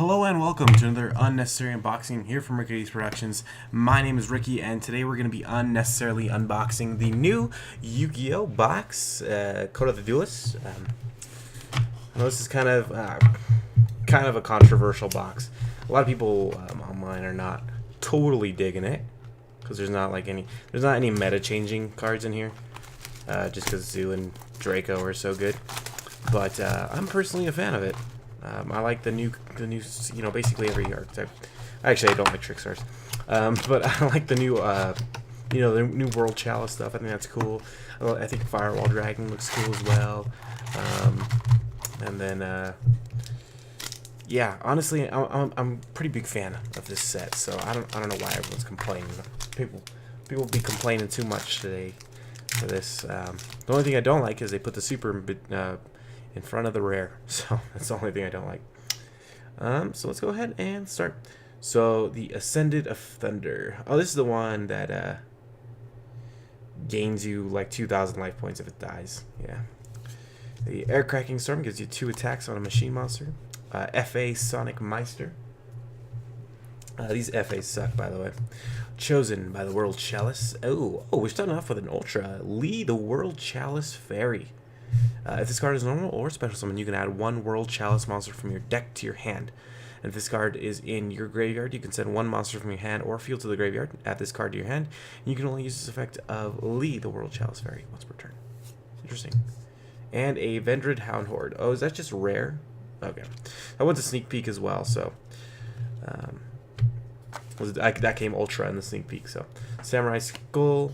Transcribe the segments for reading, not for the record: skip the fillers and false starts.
Hello and welcome to another unnecessary unboxing here from Rickydees Productions. My name is Ricky, and today we're going to be unnecessarily unboxing the new Yu-Gi-Oh box, Code of the Duelist. I know this is kind of a controversial box. A lot of people online are not totally digging it because there's not any meta changing cards in here, just because Zoo and Draco are so good. But I'm personally a fan of it. I like the new, basically every archetype. Actually, I don't like Trick Stars, but I like the new, the new World Chalice stuff. I think that's cool. I think Firewall Dragon looks cool as well. And then, yeah, honestly, I'm a pretty big fan of this set. So I don't know why everyone's complaining. People be complaining too much today for this. The only thing I don't like is they put the super in front of the rare, so that's the only thing I don't like. So let's go ahead and start. So the Ascended of Thunder. Oh, this is the one that gains you like 2,000 life points if it dies. Yeah. The Air Cracking Storm gives you 2 attacks on a machine monster. FA Sonic Meister. These FAs suck, by the way. Chosen by the World Chalice. Oh, we're starting off with an Ultra. Lee the World Chalice Fairy. If this card is normal or special summon, you can add 1 World Chalice monster from your deck to your hand. And if this card is in your graveyard, you can send 1 monster from your hand or field to the graveyard. Add this card to your hand. And you can only use this effect of Lee, the World Chalice Fairy, once per turn. Interesting. And a Vendred Hound Horde. Oh, is that just rare? Okay. That one's a sneak peek as well, so... that came Ultra in the sneak peek, so... Samurai Skull...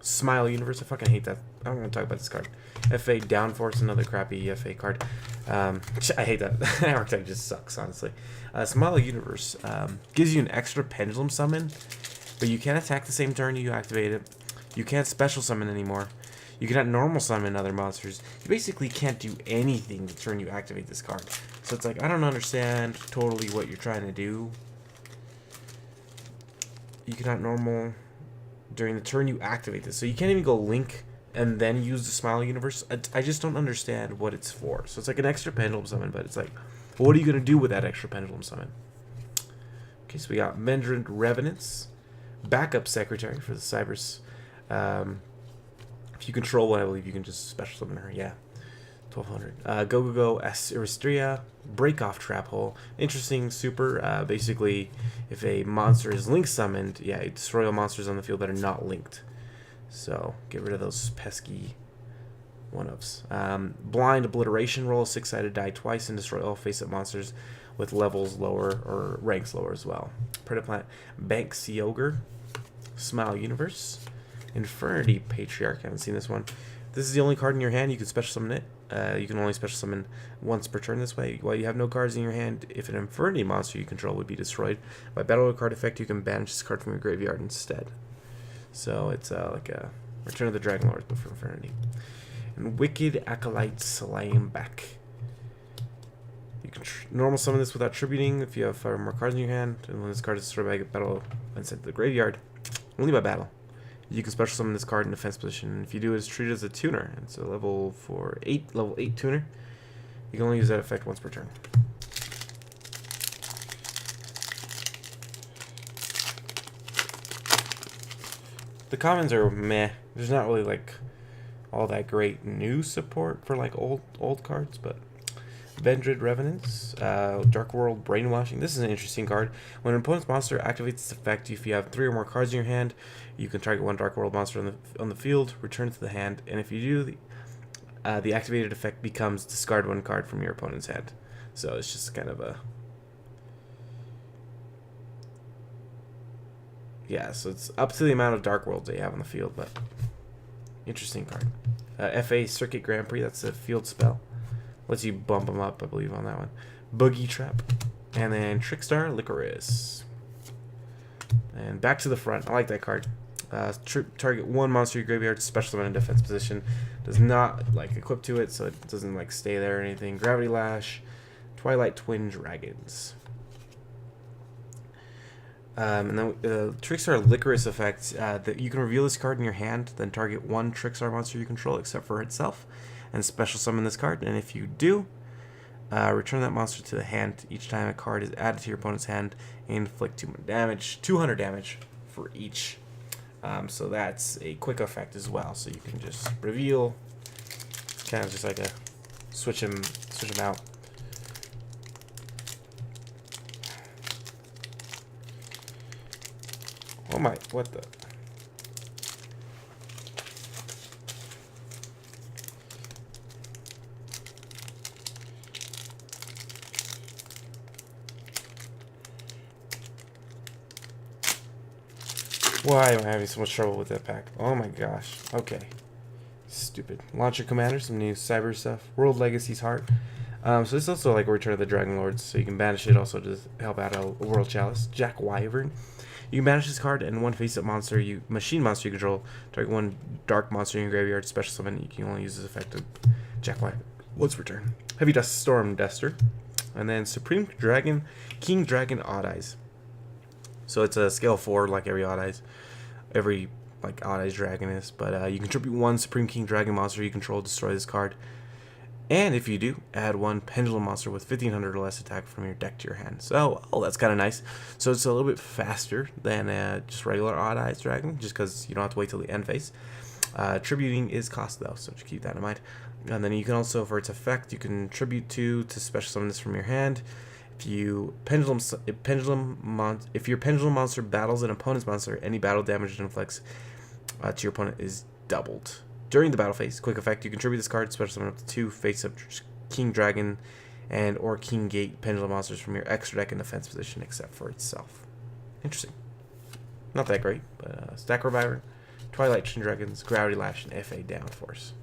Smile Universe. I fucking hate that. I'm going to talk about this card. FA Downforce, another crappy FA card. I hate that. That archetype just sucks, honestly. Smile Universe gives you an extra Pendulum Summon, but you can't attack the same turn you activate it. You can't special summon anymore. You cannot normal summon other monsters. You basically can't do anything the turn you activate this card. So it's like, I don't understand totally what you're trying to do. You cannot normal during the turn you activate this. So you can't even go Link and then use the Smile Universe. I just don't understand what it's for. So it's like an extra Pendulum Summon, but it's like, what are you going to do with that extra Pendulum Summon? Okay, so we got Mendrant Revenants, Backup Secretary for the Cybers. If you control one, I believe you can just special summon her. Yeah, 1200. Go Aristria, Break Off Trap Hole. Interesting super. Basically, if a monster is link summoned, yeah, you destroy all monsters on the field that are not linked. So get rid of those pesky one-ups. Blind Obliteration. Roll a 6-sided die twice and destroy all face-up monsters with levels lower or ranks lower as well. Predaplant. Bank Seogre. Smile Universe. Infernity Patriarch. I haven't seen this one. This is the only card in your hand. You can special summon it. You can only special summon once per turn this way. While you have no cards in your hand, if an Infernity monster you control would be destroyed by battle card effect, you can banish this card from your graveyard instead. So it's like a Return of the Dragon Lords, but for Infernity. And Wicked Acolyte Slimeback. You can normal summon this without tributing if you have 5 or more cards in your hand. And when this card is destroyed by battle and sent to the graveyard, only by battle, you can special summon this card in defense position. And if you do, it's treated as a tuner. It's a level 8 tuner. You can only use that effect once per turn. The commons are meh. There's not really like all that great new support for like old cards, but Vendred Revenants, Dark World Brainwashing. This is an interesting card. When an opponent's monster activates its effect, if you have 3 or more cards in your hand, you can target 1 Dark World monster on the field, return it to the hand, and if you do, the activated effect becomes discard 1 card from your opponent's hand. So it's just kind of a... Yeah, so it's up to the amount of Dark Worlds that you have on the field, but interesting card. FA Circuit Grand Prix, that's a field spell. Lets you bump them up, I believe, on that one. Boogie Trap. And then Trickstar Licorice. And back to the front. I like that card. Target 1 monster in your graveyard, special summon in defense position. Does not like equip to it, so it doesn't like stay there or anything. Gravity Lash. Twilight Twin Dragons. And then Trickstar Licorice effect, that you can reveal this card in your hand, then target 1 Trickstar monster you control except for itself, and special summon this card. And if you do, Return that monster to the hand each time a card is added to your opponent's hand and inflict 200 damage for each. So that's a quick effect as well. So you can just reveal, kind of just like a switch them out. Oh my, what the? Why am I having so much trouble with that pack? Oh my gosh. Okay. Stupid. Launcher Commander, some new cyber stuff. World Legacy's Heart. So this is also like a Return of the Dragon Lords, so you can banish it also to help out a World Chalice. Jack Wyvern. You can banish this card and one face-up monster, machine monster you control. Target one dark monster in your graveyard, special summon. You can only use this effect of Jack Wyvern. What's return? Heavy Dust Storm Duster. And then Supreme Dragon, King Dragon Odd Eyes. So it's a scale 4 like every Odd Eyes. Every like Odd Eyes Dragon is. But you contribute one Supreme King Dragon monster you control, destroy this card. And if you do, add one Pendulum monster with 1500 or less attack from your deck to your hand. So, that's kind of nice. So it's a little bit faster than just regular Odd Eyes Dragon, just because you don't have to wait till the end phase. Tributing is cost though, so just keep that in mind. And then you can also, for its effect, you can tribute to special summon this from your hand. If your pendulum monster battles an opponent's monster, any battle damage it inflicts to your opponent is doubled. During the battle phase, quick effect, you contribute this card, special summon up to 2 face-up King Dragon and or King Gate pendulum monsters from your extra deck in defense position, except for itself. Interesting. Not that great, but Stack Reviver, Twilight Chin Dragons, Gravity Lash, and FA Downforce.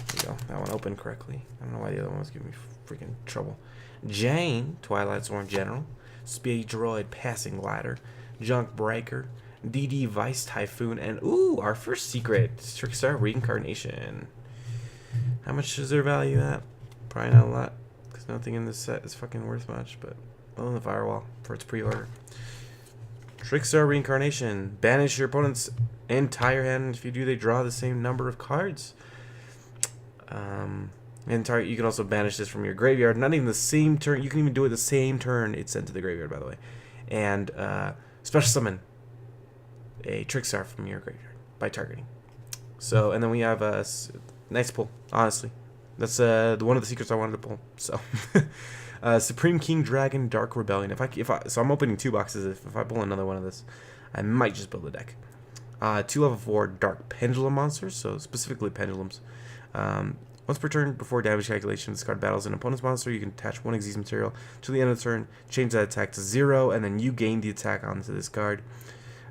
There you go. That one opened correctly. I don't know why the other one was giving me freaking trouble. Jane, Twilight Zorn General, Speed Droid Passing Glider, Junk Breaker, DD Vice Typhoon, and our first secret, Trickstar Reincarnation. How much is their value at? Probably not a lot, because nothing in this set is fucking worth much, but on the firewall for its pre-order. Trickstar Reincarnation. Banish your opponent's entire hand. If you do, they draw the same number of cards. And you can also banish this from your graveyard. Not even the same turn. You can even do it the same turn it's sent to the graveyard, by the way. And special summon a Trickstar from your graveyard by targeting. So, and then we have a nice pull, honestly. That's one of the secrets I wanted to pull. So, Supreme King Dragon Dark Rebellion. So I'm opening 2 boxes. If I pull another one of this, I might just build a deck. 2 level 4 Dark Pendulum monsters. So specifically pendulums. Once per turn, before damage calculation, this card battles an opponent's monster. You can attach 1 Xyz material to the end of the turn, change that attack to 0, and then you gain the attack onto this card.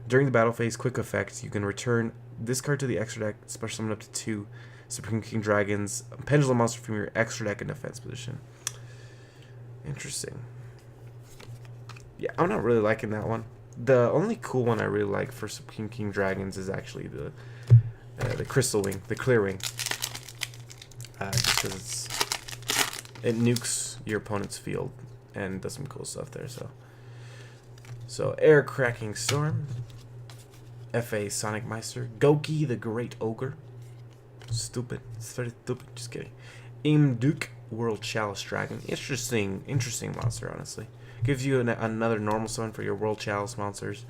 During the battle phase, quick effect, you can return this card to the extra deck, special summon up to 2 Supreme King Dragons, Pendulum monster from your extra deck in defense position. Interesting. Yeah, I'm not really liking that one. The only cool one I really like for Supreme King Dragons is actually the Crystal Wing, the Clear Wing. Just because it nukes your opponent's field and does some cool stuff there. So Air Cracking Storm, FA Sonic Meister, Goki the Great Ogre, stupid, it's very stupid, just kidding. Imduk World Chalice Dragon, interesting monster, honestly. Gives you another normal summon for your World Chalice monsters.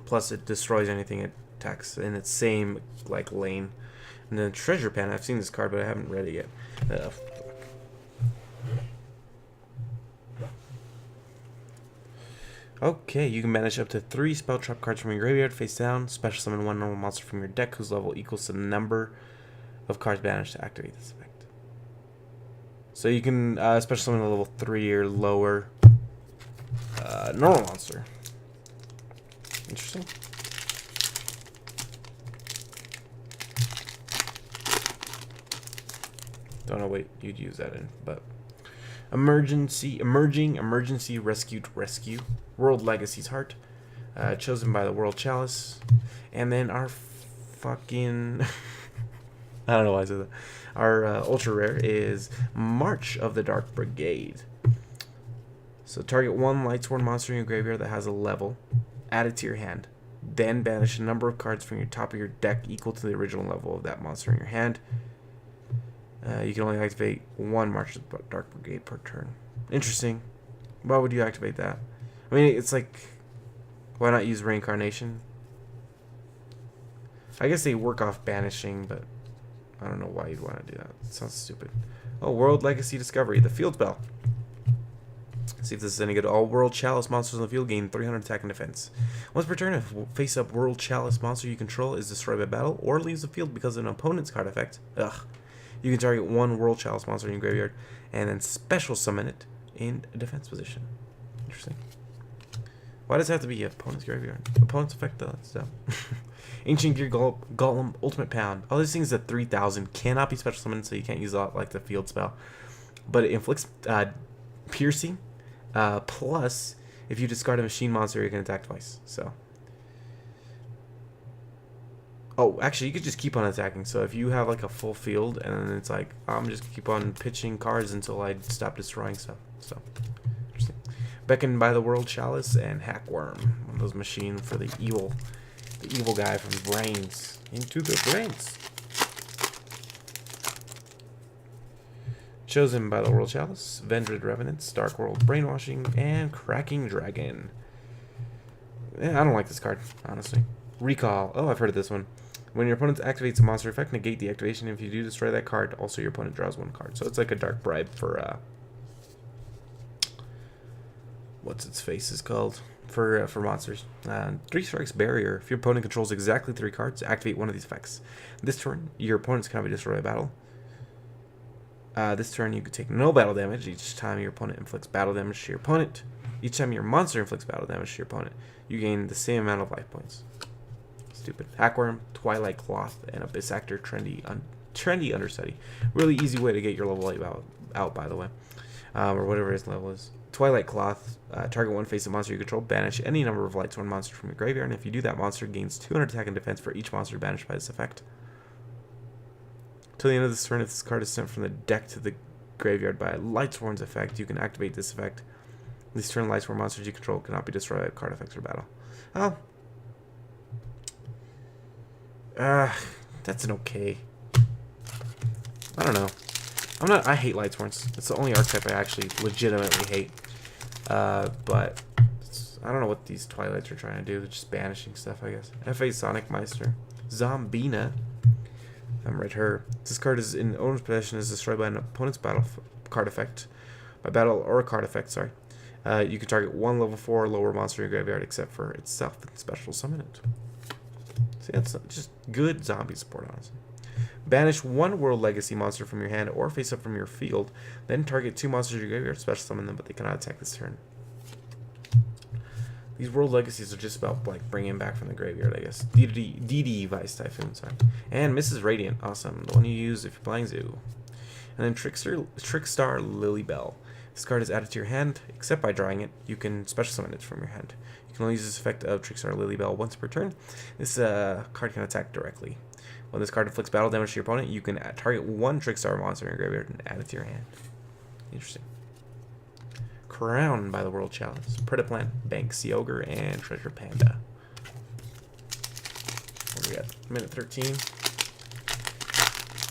Plus it destroys anything it attacks in its same like lane. And then Treasure Pan, I've seen this card, but I haven't read it yet. Okay, you can banish up to 3 spell trap cards from your graveyard face down. Special summon 1 normal monster from your deck whose level equals to the number of cards banished to activate this effect. So you can special summon a level 3 or lower normal monster. Interesting. Don't know what you'd use that in, but emergency rescue World Legacy's Heart, chosen by the World Chalice, and then our fucking I don't know why I said that. Our ultra rare is March of the Dark Brigade. So target 1 Lightsworn monster in your graveyard that has a level, add it to your hand. Then banish a number of cards from your top of your deck equal to the original level of that monster in your hand. You can only activate one March of the Dark Brigade per turn. Interesting. Why would you activate that? I mean, it's like, why not use Reincarnation? I guess they work off banishing, but I don't know why you'd want to do that. It sounds stupid. Oh, World Legacy Discovery, the field spell. See if this is any good. All World Chalice monsters on the field gain 300 attack and defense. Once per turn, if face-up World Chalice monster you control is destroyed by battle or leaves the field because of an opponent's card effect, you can target one World Chalice monster in your graveyard and then special summon it in a defense position. Interesting. Why does it have to be opponent's graveyard? Opponent's effect, though. That's dumb. Ancient Gear Golem Ultimate Pound. All these things at 3,000 cannot be special summoned, so you can't use that like the field spell. But it inflicts piercing. Plus, if you discard a machine monster, you can attack twice. So, oh, actually, you could just keep on attacking. So if you have like a full field, and then it's like, I'm just keep on pitching cards until I stop destroying stuff. So, interesting. Beckoned by the World Chalice and Hackworm, one of those machines for the evil guy from Brains into the brains. Chosen by the World Chalice, Vendred Revenants, Dark World Brainwashing, and Cracking Dragon. I don't like this card, honestly. Recall. Oh, I've heard of this one. When your opponent activates a monster effect, negate the activation. If you do destroy that card, also your opponent draws one card. So it's like a dark bribe for what's its face is called for monsters. 3 strikes barrier. If your opponent controls exactly 3 cards, activate one of these effects. This turn, your opponents cannot be destroyed by battle. This turn, you could take no battle damage each time your opponent inflicts battle damage to your opponent. Each time your monster inflicts battle damage to your opponent, you gain the same amount of life points. Stupid. Hackworm, Twilight Cloth, and Abyss Actor trendy understudy. Really easy way to get your level 8 out, by the way. Or whatever his level is. Twilight Cloth, target one face of monster you control, banish any number of Lightsworn monsters from your graveyard, and if you do that, monster gains 200 attack and defense for each monster banished by this effect. Till the end of this turn, if this card is sent from the deck to the graveyard by a Lightsworn's effect, you can activate this effect. This turn, Lightsworn monsters you control cannot be destroyed by card effects or battle. Oh. That's an okay. I don't know. I hate Lightsworns. It's the only archetype I actually legitimately hate. But I don't know what these Twilights are trying to do. They're just banishing stuff, I guess. FA Sonic Meister. Zombina. I haven't read her. This card is in owner's possession, is destroyed by an opponent's battle card effect. By battle or a card effect, sorry. You can target one level 4 or lower monster in your graveyard except for itself and special summon it. See, that's just good zombie support, honestly. Banish one World Legacy monster from your hand or face up from your field. Then target 2 monsters in your graveyard, special summon them, but they cannot attack this turn. These World Legacies are just about like bringing back from the graveyard, I guess. DD Vice Typhoon, sorry. And Mrs. Radiant, awesome. The one you use if you're playing Zoo. And then Trickstar Lilybell. This card is added to your hand, except by drawing it. You can special summon it from your hand. You can only use this effect of Trickstar Lilybell once per turn. This card can attack directly. When this card inflicts battle damage to your opponent, you can target one Trickstar monster in your graveyard and add it to your hand. Interesting. Crowned by the World Chalice. Predaplant, Banksy Ogre, and Treasure Panda. What do we got? Minute 13.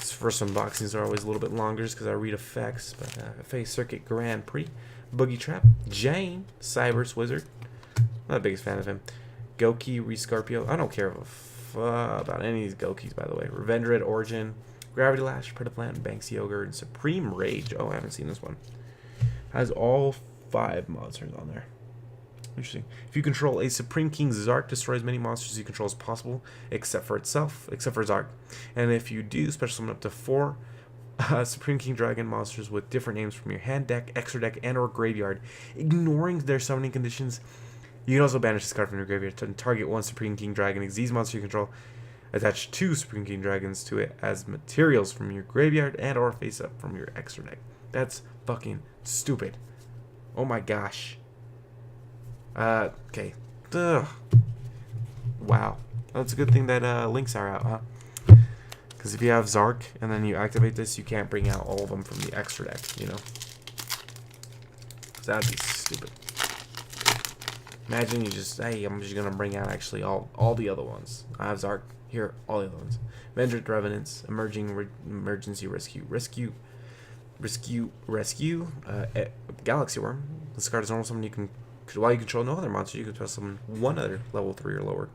These first unboxings are always a little bit longer just because I read effects. But FA Circuit Grand Prix. Boogie Trap. Jane. Cyber's Wizard. Not the biggest fan of him. Goki Rescarpio. I don't care about any of these Gokis, by the way. Revendred Origin. Gravity Lash. Predaplant, Banksy Ogre, and Supreme Rage. Oh, I haven't seen this one. Has all 5 monsters on there. Interesting. If you control a Supreme King, Zark destroys many monsters you control as possible, except for itself, except for Zark. And if you do, special summon up to 4 Supreme King Dragon monsters with different names from your hand deck, extra deck, and or graveyard, ignoring their summoning conditions. You can also banish this card from your graveyard to target one Supreme King Dragon. These monsters you control, attach 2 Supreme King Dragons to it as materials from your graveyard and or face up from your extra deck. That's fucking stupid. Oh my gosh. Okay. Ugh. Wow. Well, it's a good thing that links are out, huh? Because if you have Zark and then you activate this, you can't bring out all of them from the extra deck, you know? So that'd be stupid. Imagine you just, hey, I'm just gonna bring out actually all the other ones. I have Zark here, all the other ones. Vendrick Revenants, Emergency Rescue, Galaxy Worm. This card is normal summon. You can, while you control no other monster, you can special summon one other level 3 or lower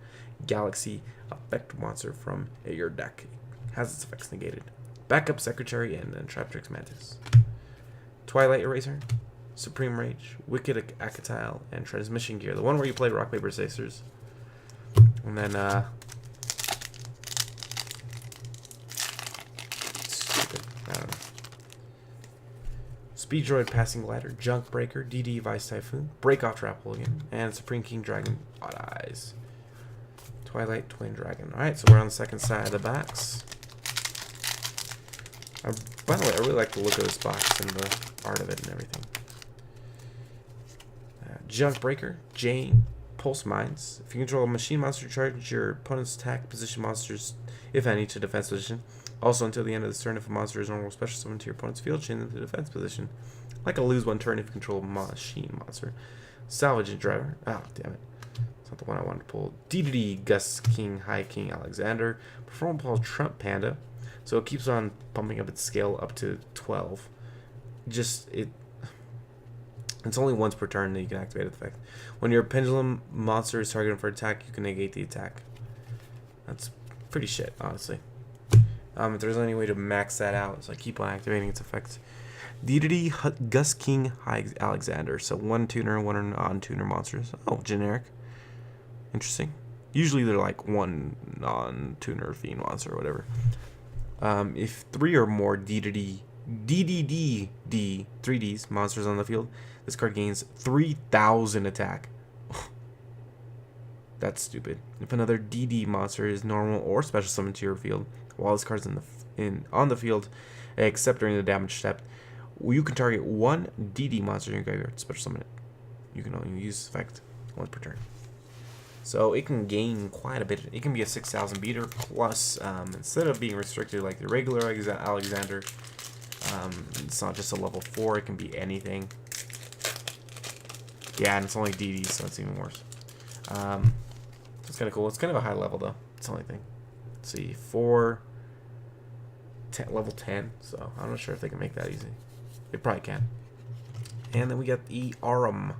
Galaxy effect monster from your deck. It has its effects negated. Backup Secretary and then Traptrix Mantis. Twilight Eraser, Supreme Rage, Wicked Acatile, and Transmission Gear. The one where you play Rock, Paper, Scissors. And then, stupid, I don't know. Speed Droid Passing Glider, Junk Breaker, DD Vice Typhoon, Break Off Trap Hooligan, and Supreme King Dragon, Odd Eyes. Twilight Twin Dragon. Alright, so we're on the second side of the box. By the way, I really like the look of this box and the art of it and everything. Junk Breaker, Jane, Pulse Mines. If you control a machine monster, charge your opponent's attack position monsters, if any, to defense position. Also, until the end of this turn, if a monster is normal special summon to your opponent's field, change them to defense position. Like a lose one turn if you control a machine monster. Salvage Driver. Oh, damn it. It's not the one I wanted to pull. DDD, Gus King, High King, Alexander. Perform Paul Trump Panda. So it keeps on pumping up its scale up to 12. It's only once per turn that you can activate the effect. When your pendulum monster is targeted for attack, you can negate the attack. That's pretty shit, honestly. If there's any way to max that out, so I keep on activating its effects. Deity Gus King High Alexander. So one tuner, one non-tuner monsters. Oh, generic. Interesting. Usually they're like one non-tuner fiend monster or whatever. If 3 or more DDD 3Ds monsters on the field, this card gains 3,000 attack. That's stupid. If another DD monster is normal or special summoned to your field while this card's on the field, except during the damage step, you can target one DD monster in your graveyard, special summon it. You can only use this effect once per turn. So it can gain quite a bit. It can be a 6,000 beater plus, instead of being restricted like the regular Alexander, it's not just a level 4. It can be anything. Yeah, and it's only DD, so it's even worse. It's kind of cool. It's kind of a high level though. It's the only thing. Let's see, level 10. So I'm not sure if they can make that easy. They probably can. And then we got the Arum.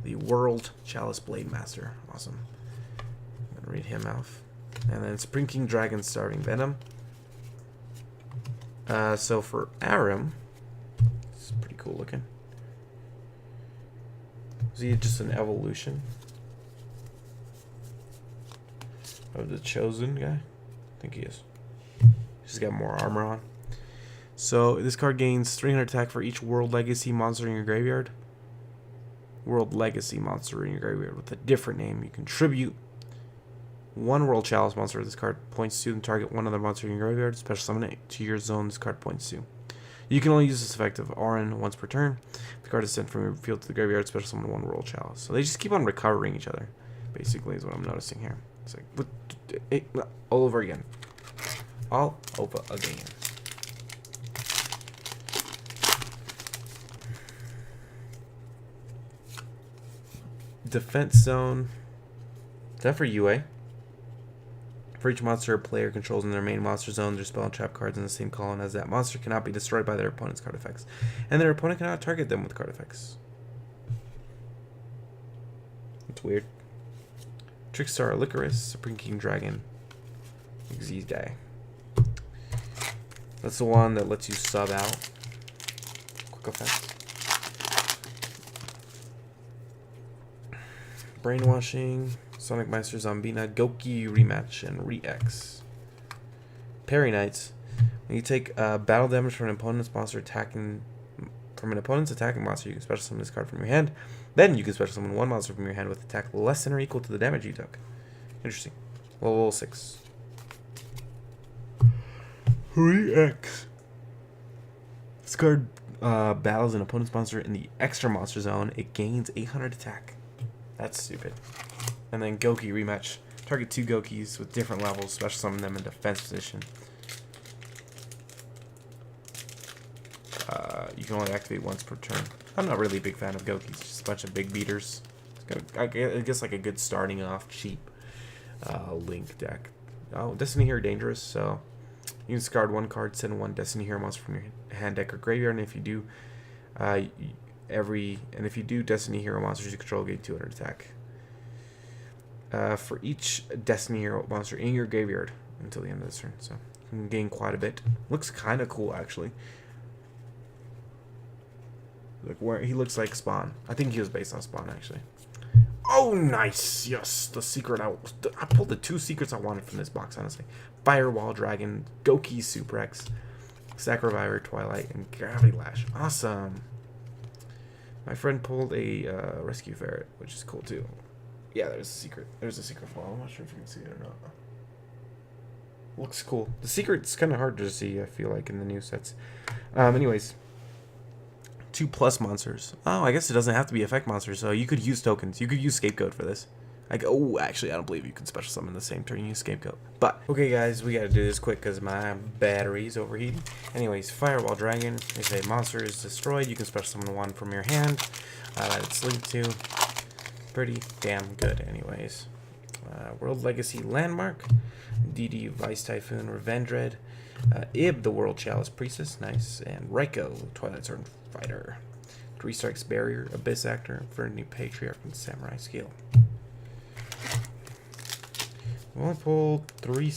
The World Chalice Blade Master. Awesome. I'm gonna read him off. And then Supreme King Dragon Starving Venom. So for Arum, it's pretty cool looking. Is he just an evolution of the Chosen guy? I think he is. He's got more armor on. So this card gains 300 attack for each World Legacy monster in your graveyard. World Legacy monster in your graveyard with a different name. You contribute one World Chalice monster this card points to and target one other monster in your graveyard. Special summon it to your zone this card points to. You can only use this effect of RN once per turn. If the card is sent from your field to the graveyard, special summon one World Chalice. So they just keep on recovering each other, basically, is what I'm noticing here. It's like, all over again. All over again. Defense Zone. Is that for UA? For each monster a player controls in their main monster zone, their spell and trap cards in the same column as that monster cannot be destroyed by their opponent's card effects, and their opponent cannot target them with card effects. That's weird. Trickstar Licorice, Supreme King Dragon, Xyz guy. That's the one that lets you sub out. Quick effect. Brainwashing, Sonic Meister Zombina, Goki Rematch, and Re-X. Parry Knights. When you take battle damage from an opponent's monster attacking monster, you can special summon this card from your hand. Then you can special summon one monster from your hand with attack less than or equal to the damage you took. Interesting. Level 6. Re-X. This card battles an opponent's monster in the extra monster zone. It gains 800 attack. That's stupid. And then Goki Rematch. Target 2 Gokis with different levels. Special summon them in defense position. You can only activate once per turn. I'm not really a big fan of Gokis. Just a bunch of big beaters. It's I guess like a good starting off cheap Link deck. Oh, Destiny Hero Dangerous, so you can discard 1 card, send 1 Destiny Hero monster from your hand, deck, or graveyard, and if you do, Destiny Hero monsters you control gain 200 attack. For each Destiny Hero monster in your graveyard until the end of this turn, so you can gain quite a bit. Looks kind of cool actually. Like where he looks like Spawn. I think he was based on Spawn actually. Oh, nice! Yes, the secret. I pulled the 2 secrets I wanted from this box, honestly. Firewall Dragon, Goki Super X, Sack Reviver, Twilight, and Gravity Lash. Awesome. My friend pulled a Rescue Ferret, which is cool too. Yeah, there's a secret. There's a secret file. I'm not sure if you can see it or not. Looks cool. The secret's kind of hard to see, I feel like, in the new sets. Anyways. 2+ monsters. Oh, I guess it doesn't have to be effect monsters, so you could use tokens. You could use Scapegoat for this. Like, oh, actually, I don't believe you can special summon the same turn you use Scapegoat. But, okay, guys, we gotta do this quick because my battery's overheating. Anyways, Firewall Dragon. If a monster is destroyed, you can special summon 1 from your hand that it's linked to. Pretty damn good, anyways. World Legacy Landmark. DD Vice Typhoon, Revenge Red. Ib, the World Chalice Priestess, nice. And Raiko, Twilight Sword Fighter. 3 Strikes Barrier, Abyss Actor, Verity Patriarch, and Samurai Skill. We'll pull 3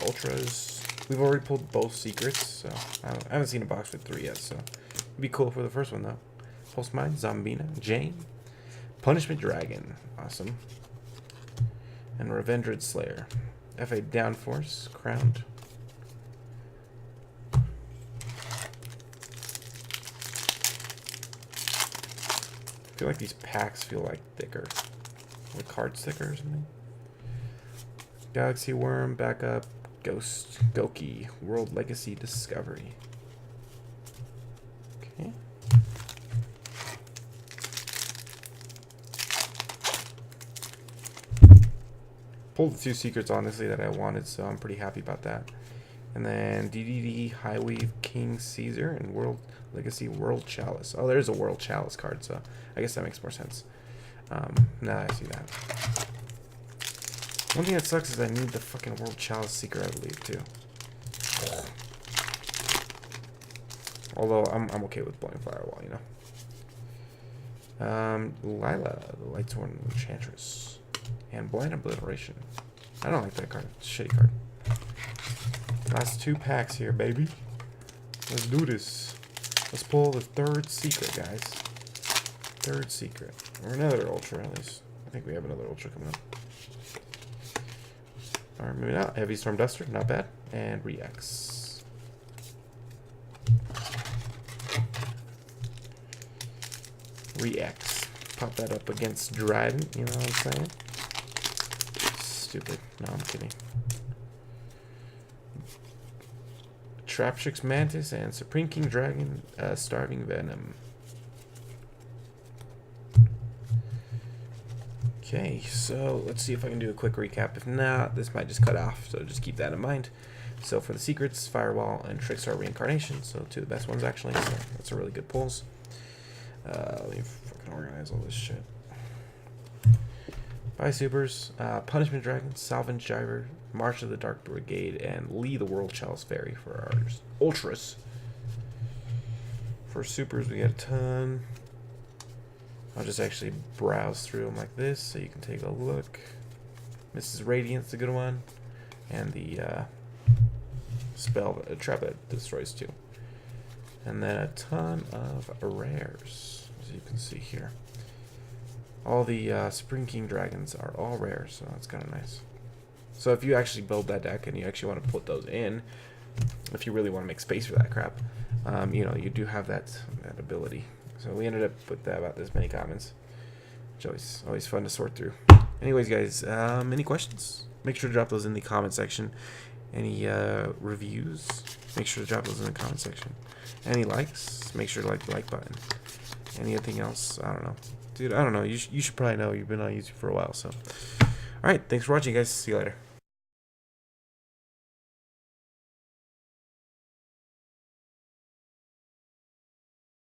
Ultras. We've already pulled both secrets, so I haven't seen a box with 3 yet, so it'd be cool for the first one though. Pulse Mine, Zombina, Jane, Punishment Dragon, awesome. And Revenge Red Slayer. FA Downforce, Crowned. I feel like these packs feel like thicker. Like cards thicker or something. Galaxy Worm, Backup, Ghost, Goki, World Legacy Discovery. Okay. Pulled the 2 secrets, honestly, that I wanted, so I'm pretty happy about that. And then DDD, Highwave, King Caesar, and World Legacy World Chalice. Oh, there's a World Chalice card, so I guess that makes more sense. Now I see that. One thing that sucks is I need the fucking World Chalice Secret, I believe, too. Although, I'm okay with playing Firewall, you know. Lila, the Lightsworn Enchantress. And Blind Obliteration. I don't like that card. It's a shitty card. Last 2 packs here, baby. Let's do this. Let's pull the 3rd secret, guys. 3rd secret. Or another Ultra, at least. I think we have another Ultra coming up. Or maybe not. Heavy Storm Duster, not bad. And Rex. Rex. Pop that up against Dryden, you know what I'm saying? Stupid. No, I'm kidding. Traptrix Mantis and Supreme King Dragon, Starving Venom. Okay, so let's see if I can do a quick recap. If not, this might just cut off, so just keep that in mind. So for the secrets, Firewall and Trickstar Reincarnation, so 2 of the best ones actually, so that's a really good pulls. Let me fucking organize all this shit. Buy Supers, Punishment Dragon, Salvage Driver, March of the Dark Brigade, and Lee the World Chalice Fairy for our Ultras. For Supers, we got a ton. I'll just actually browse through them like this so you can take a look. Mrs. Radiant's a good one. And the trap that destroys 2. And then a ton of rares, as you can see here. All the Supreme King Dragons are all rare, so that's kind of nice. So if you actually build that deck and you actually want to put those in, if you really want to make space for that crap, you know, you do have that ability. So we ended up with about this many comments, which is always fun to sort through. Anyways, guys, any questions? Make sure to drop those in the comment section. Any reviews? Make sure to drop those in the comment section. Any likes? Make sure to like the like button. Anything else? I don't know. Dude, I don't know. You should probably know. You've been on YouTube for a while, so. Alright, thanks for watching, guys. See you later.